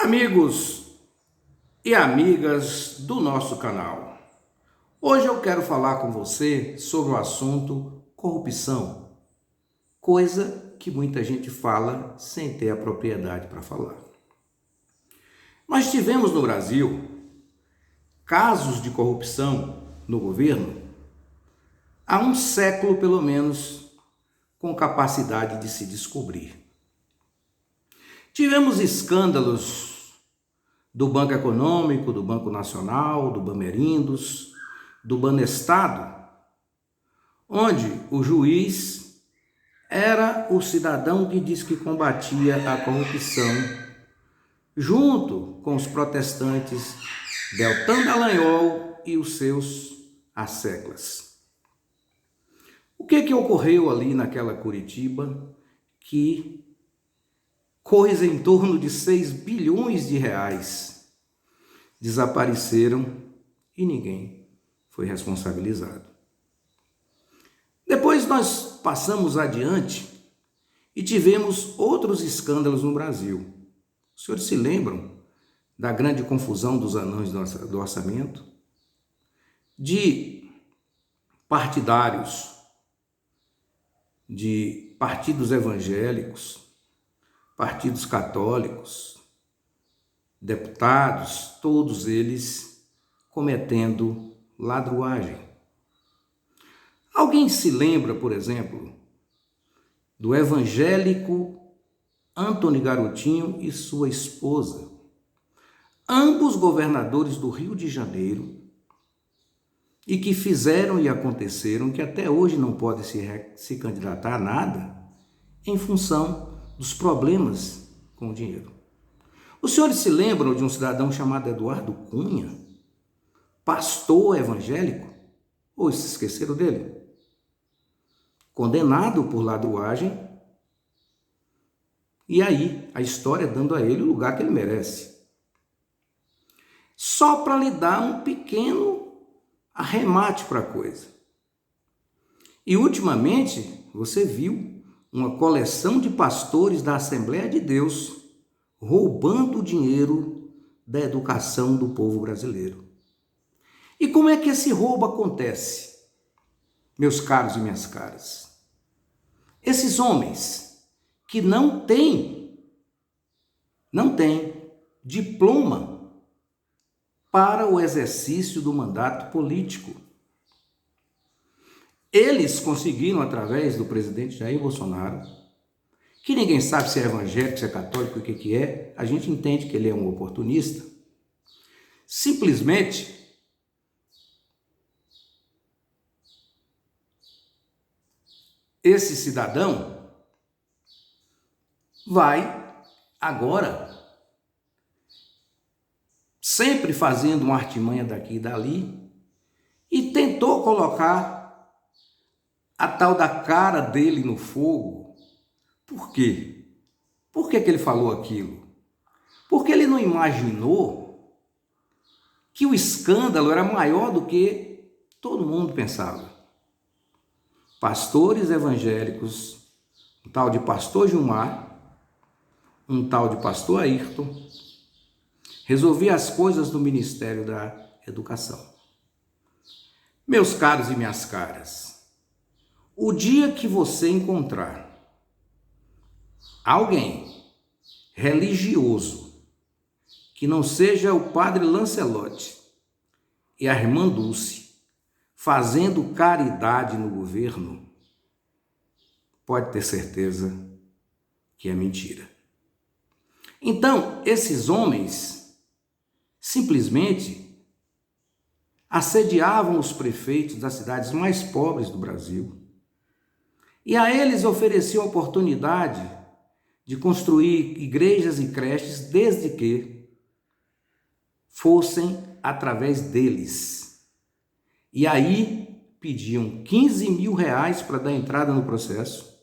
Amigos e amigas do nosso canal, hoje eu quero falar com você sobre o assunto corrupção, coisa que muita gente fala sem ter a propriedade para falar. Nós tivemos no Brasil casos de corrupção no governo há um século pelo menos, com capacidade de se descobrir. Tivemos escândalos do Banco Econômico, do Banco Nacional, do Bamerindos, do Banestado, onde o juiz era o cidadão que diz que combatia a corrupção, junto com os protestantes Deltan Dallagnol e os seus asseclas. O que ocorreu ali naquela Curitiba que coisa em torno de 6 bilhões de reais desapareceram e ninguém foi responsabilizado. Depois nós passamos adiante e tivemos outros escândalos no Brasil. Os senhores se lembram da grande confusão dos anões do orçamento? De partidários, de partidos evangélicos, partidos católicos, deputados, todos eles cometendo ladruagem. Alguém se lembra, por exemplo, do evangélico Antony Garotinho e sua esposa, ambos governadores do Rio de Janeiro, e que fizeram e aconteceram que até hoje não podem se candidatar a nada em função dos problemas com o dinheiro. Os senhores se lembram de um cidadão chamado Eduardo Cunha, pastor evangélico? Ou se esqueceram dele? Condenado por ladruagem, e aí a história dando a ele o lugar que ele merece. Só para lhe dar um pequeno arremate para a coisa. E ultimamente você viu uma coleção de pastores da Assembleia de Deus roubando o dinheiro da educação do povo brasileiro. E como é que esse roubo acontece, meus caros e minhas caras? Esses homens que não têm diploma para o exercício do mandato político. Eles conseguiram, através do presidente Jair Bolsonaro, que ninguém sabe se é evangélico, se é católico, o que é, a gente entende que ele é um oportunista, simplesmente esse cidadão vai agora, sempre fazendo uma artimanha daqui e dali, e tentou colocar a tal da cara dele no fogo. Por quê? Por que ele falou aquilo? Porque ele não imaginou que o escândalo era maior do que todo mundo pensava. Pastores evangélicos, um tal de pastor Gilmar, um tal de pastor Ayrton, resolvia as coisas do Ministério da Educação. Meus caros e minhas caras, o dia que você encontrar alguém religioso que não seja o padre Lancelotti e a irmã Dulce fazendo caridade no governo, pode ter certeza que é mentira. Então, esses homens simplesmente assediavam os prefeitos das cidades mais pobres do Brasil e a eles ofereciam a oportunidade de construir igrejas e creches desde que fossem através deles. E aí pediam 15 mil reais para dar entrada no processo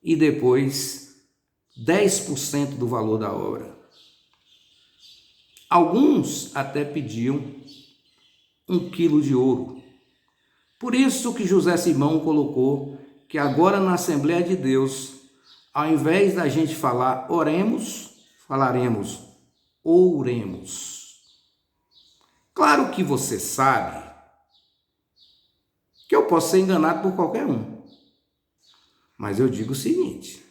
e depois 10% do valor da obra. Alguns até pediam 1 quilo de ouro. Por isso que José Simão colocou que agora na Assembleia de Deus, ao invés da gente falar oremos, falaremos Oremos. Claro que você sabe que eu posso ser enganado por qualquer um. Mas eu digo o seguinte: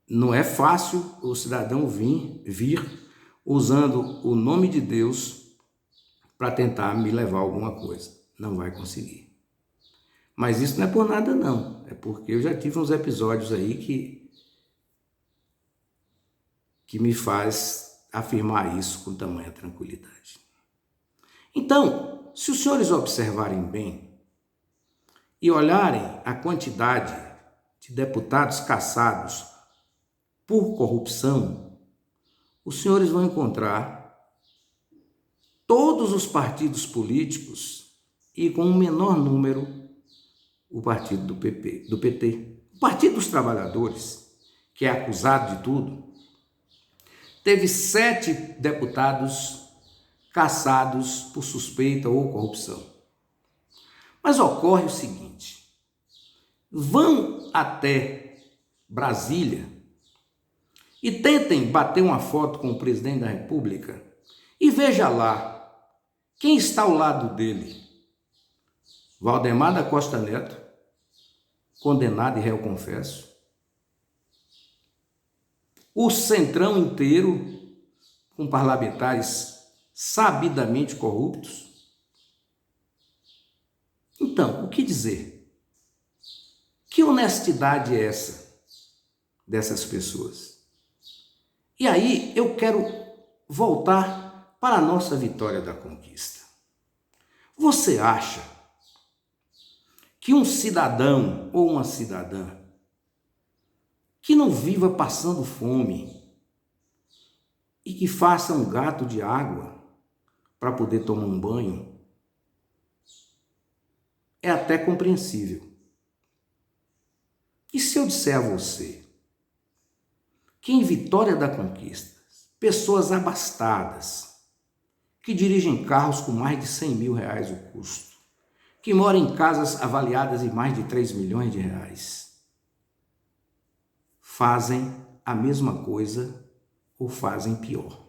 não é fácil o cidadão vir usando o nome de Deus para tentar me levar a alguma coisa. Não vai conseguir. Mas isso não é por nada não. É porque eu já tive uns episódios aí que me faz afirmar isso com tamanha tranquilidade. Então, se os senhores observarem bem e olharem a quantidade de deputados caçados por corrupção, os senhores vão encontrar todos os partidos políticos e com um menor número o partido do PT. O Partido dos Trabalhadores, que é acusado de tudo, teve 7 deputados caçados por suspeita ou corrupção. Mas ocorre o seguinte: vão até Brasília e tentem bater uma foto com o presidente da República e veja lá quem está ao lado dele. Valdemar da Costa Neto, condenado e réu confesso. O Centrão inteiro, com parlamentares sabidamente corruptos. Então, o que dizer? Que honestidade é essa dessas pessoas? E aí eu quero voltar para a nossa vitória da conquista. Você acha que um cidadão ou uma cidadã que não viva passando fome e que faça um gato de água para poder tomar um banho é até compreensível. E se eu disser a você que em Vitória da Conquista, pessoas abastadas, que dirigem carros com mais de 100 mil reais o custo, que moram em casas avaliadas em mais de 3 milhões de reais, fazem a mesma coisa ou fazem pior?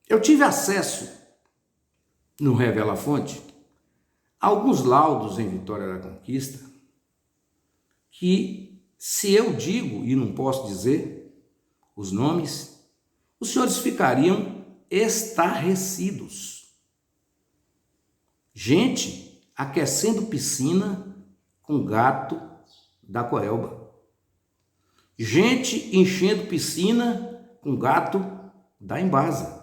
Eu tive acesso, no Revela Fonte, a alguns laudos em Vitória da Conquista que, se eu digo, e não posso dizer os nomes, os senhores ficariam estarrecidos. Gente aquecendo piscina com gato da Coelba. Gente enchendo piscina com gato da Embasa.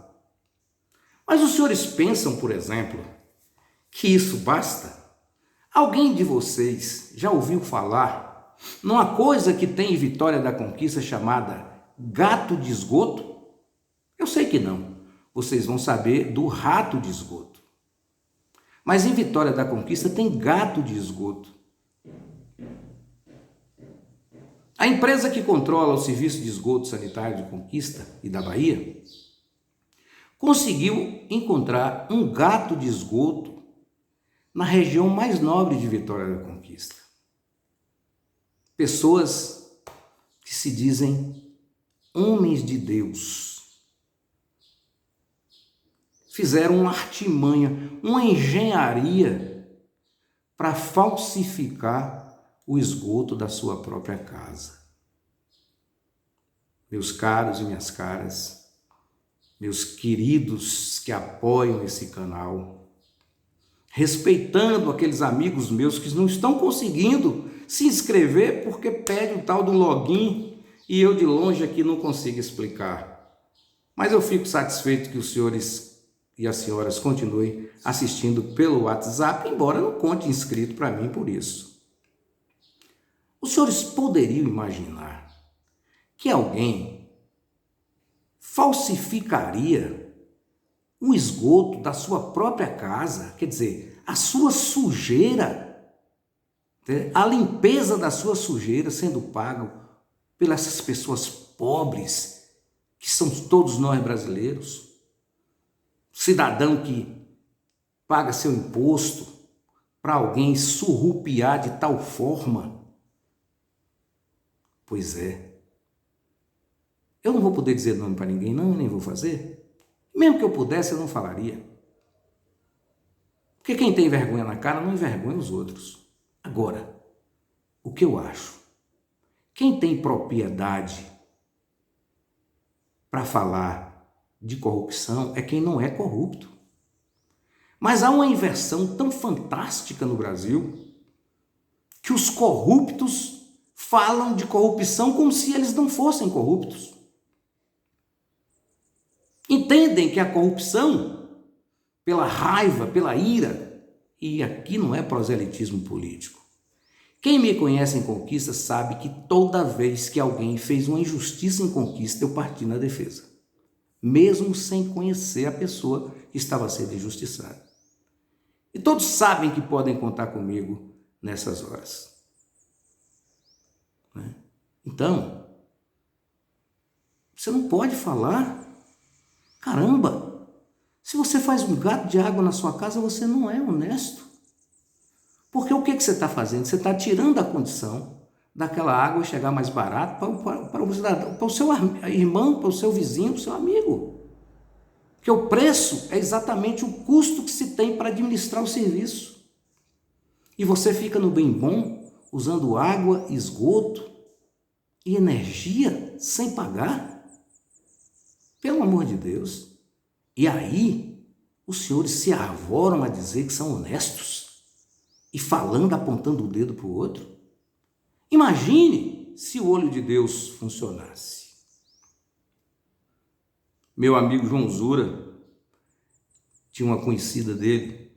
Mas os senhores pensam, por exemplo, que isso basta? Alguém de vocês já ouviu falar numa coisa que tem em Vitória da Conquista chamada gato de esgoto? Eu sei que não. Vocês vão saber do rato de esgoto. Mas em Vitória da Conquista tem gato de esgoto. A empresa que controla o serviço de esgoto sanitário de Conquista e da Bahia conseguiu encontrar um gato de esgoto na região mais nobre de Vitória da Conquista. Pessoas que se dizem homens de Deus fizeram uma artimanha, uma engenharia para falsificar o esgoto da sua própria casa. Meus caros e minhas caras, meus queridos que apoiam esse canal, respeitando aqueles amigos meus que não estão conseguindo se inscrever porque pede o tal do login e eu de longe aqui não consigo explicar. Mas eu fico satisfeito que os senhores e as senhoras continuem assistindo pelo WhatsApp, embora não conte inscrito para mim por isso. Os senhores poderiam imaginar que alguém falsificaria o esgoto da sua própria casa, quer dizer, a sua sujeira, a limpeza da sua sujeira sendo pago pelas pessoas pobres, que são todos nós brasileiros, cidadão que paga seu imposto para alguém surrupiar de tal forma? Pois é. Eu não vou poder dizer nome para ninguém, não, e nem vou fazer. Mesmo que eu pudesse, eu não falaria. Porque quem tem vergonha na cara não envergonha os outros. Agora, o que eu acho? Quem tem propriedade para falar de corrupção é quem não é corrupto. Mas há uma inversão tão fantástica no Brasil que os corruptos falam de corrupção como se eles não fossem corruptos. Entendem que a corrupção, pela raiva, pela ira, e aqui não é proselitismo político. Quem me conhece em Conquista sabe que toda vez que alguém fez uma injustiça em Conquista, eu parti na defesa, mesmo sem conhecer a pessoa que estava sendo injustiçada. E todos sabem que podem contar comigo nessas horas. Então, você não pode falar, caramba, se você faz um gato de água na sua casa, você não é honesto. Porque o que você está fazendo? Você está tirando a condição daquela água chegar mais barato para o cidadão, para o seu irmão, para o seu vizinho, para o seu amigo. Porque o preço é exatamente o custo que se tem para administrar o serviço. E você fica no bem bom, usando água, esgoto e energia sem pagar? Pelo amor de Deus. E aí, os senhores se arvoram a dizer que são honestos e falando, apontando o dedo para o outro? Imagine se o olho de Deus funcionasse. Meu amigo João Zura tinha uma conhecida dele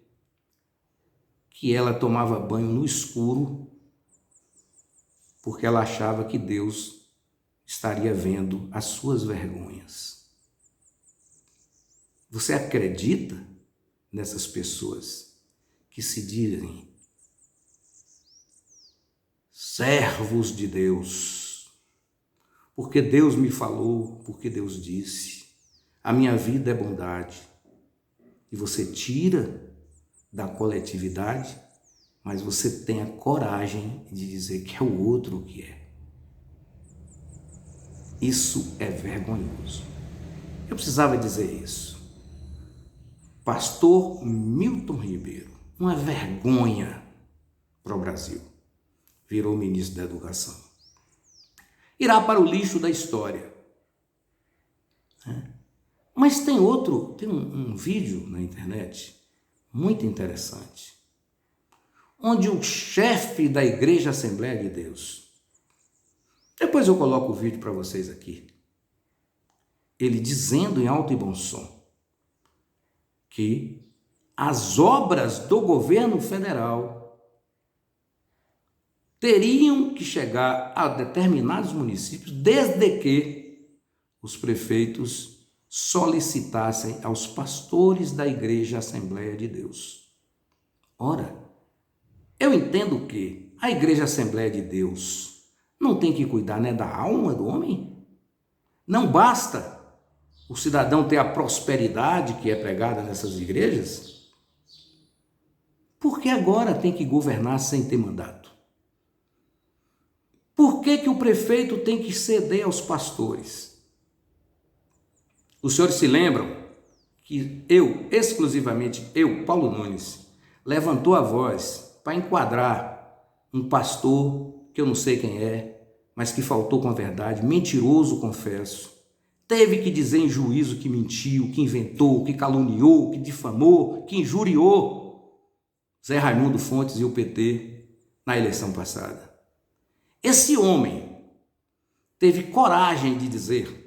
que ela tomava banho no escuro porque ela achava que Deus estaria vendo as suas vergonhas. Você acredita nessas pessoas que se dizem servos de Deus? Porque Deus me falou, porque Deus disse, a minha vida é bondade. E você tira da coletividade, mas você tem a coragem de dizer que é o outro o que é. Isso é vergonhoso. Eu precisava dizer isso. Pastor Milton Ribeiro, uma vergonha para o Brasil, virou ministro da Educação. Irá para o lixo da história. Mas tem um vídeo na internet muito interessante, onde o chefe da Igreja Assembleia de Deus, depois eu coloco o vídeo para vocês aqui, ele dizendo em alto e bom som que as obras do governo federal teriam que chegar a determinados municípios desde que os prefeitos solicitassem aos pastores da Igreja Assembleia de Deus. Ora, eu entendo que a Igreja Assembleia de Deus não tem que cuidar, né, da alma do homem? Não basta o cidadão ter a prosperidade que é pregada nessas igrejas? Por que agora tem que governar sem ter mandato? Por que o prefeito tem que ceder aos pastores? Os senhores se lembram que exclusivamente eu, Paulo Nunes, levantou a voz para enquadrar um pastor que eu não sei quem é, mas que faltou com a verdade, mentiroso, confesso, teve que dizer em juízo que mentiu, que inventou, que caluniou, que difamou, que injuriou Zé Raimundo Fontes e o PT na eleição passada. Esse homem teve coragem de dizer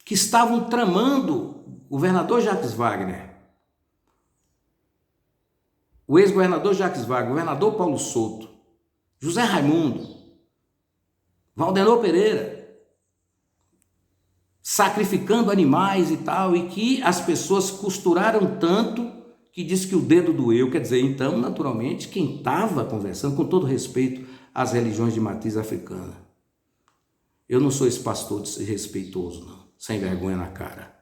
que estavam tramando o governador Jacques Wagner, o ex-governador Jacques Wagner, o governador Paulo Souto, José Raimundo, Valdenor Pereira, sacrificando animais e tal, e que as pessoas costuraram tanto que diz que o dedo doeu. Quer dizer, então, naturalmente, quem estava conversando, com todo respeito às religiões de matriz africana, eu não sou esse pastor desrespeitoso, não, sem vergonha na cara.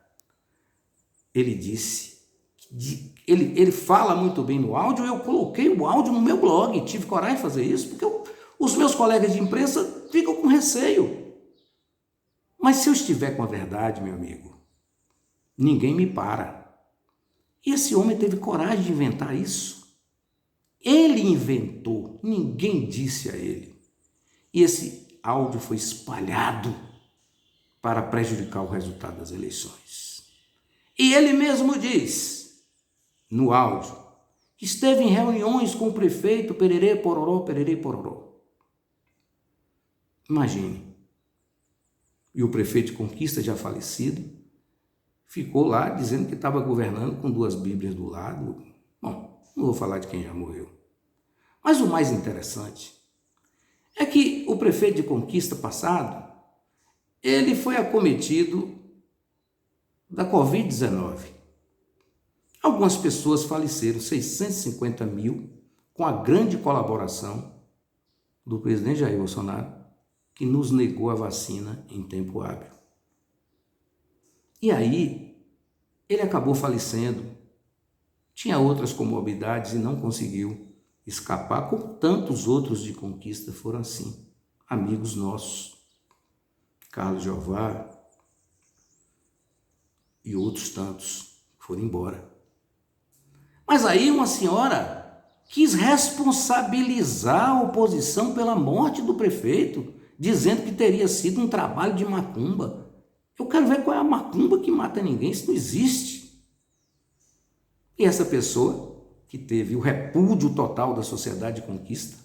Ele disse, ele fala muito bem no áudio, eu coloquei o áudio no meu blog, tive coragem de fazer isso, porque os meus colegas de imprensa ficam com receio. Mas se eu estiver com a verdade, meu amigo, ninguém me para. E esse homem teve coragem de inventar isso. Ele inventou, ninguém disse a ele. E esse áudio foi espalhado para prejudicar o resultado das eleições. E ele mesmo diz, no áudio, que esteve em reuniões com o prefeito Pererê Pororó, Pererê Pororó. Imagine. E o prefeito de Conquista, já falecido, ficou lá dizendo que estava governando com 2 Bíblias do lado. Bom, não vou falar de quem já morreu. Mas o mais interessante é que o prefeito de Conquista passado, ele foi acometido da Covid-19. Algumas pessoas faleceram, 650 mil, com a grande colaboração do presidente Jair Bolsonaro, que nos negou a vacina em tempo hábil. E aí, ele acabou falecendo. Tinha outras comorbidades e não conseguiu escapar, como tantos outros de Conquista foram assim, amigos nossos. Carlos Jeová e outros tantos foram embora. Mas aí uma senhora quis responsabilizar a oposição pela morte do prefeito, dizendo que teria sido um trabalho de macumba. Eu quero ver qual é a macumba que mata ninguém, isso não existe. E essa pessoa, que teve o repúdio total da sociedade de Conquista,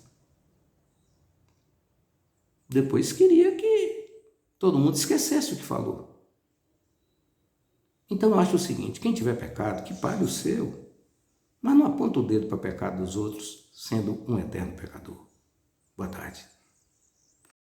depois queria que todo mundo esquecesse o que falou. Então eu acho o seguinte, quem tiver pecado, que pague o seu, mas não aponta o dedo para o pecado dos outros, sendo um eterno pecador. Boa tarde.